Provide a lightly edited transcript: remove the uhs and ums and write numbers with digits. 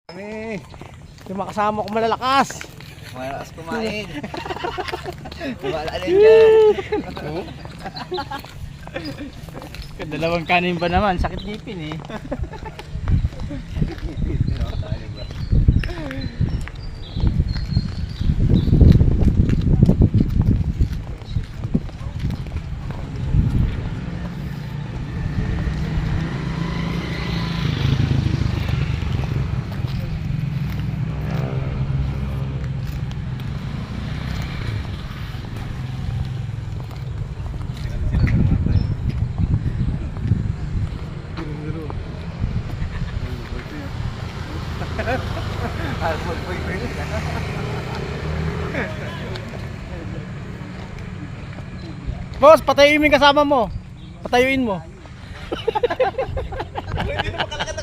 Kami. Yung mga kasama ko malalakas. Malakas kumain. Wala na dyan. Dalawang kanin ba naman? Sakit ngipin eh. Boss, patayuin mo yung kasama mo. Patayuin mo. Hindi na makalakad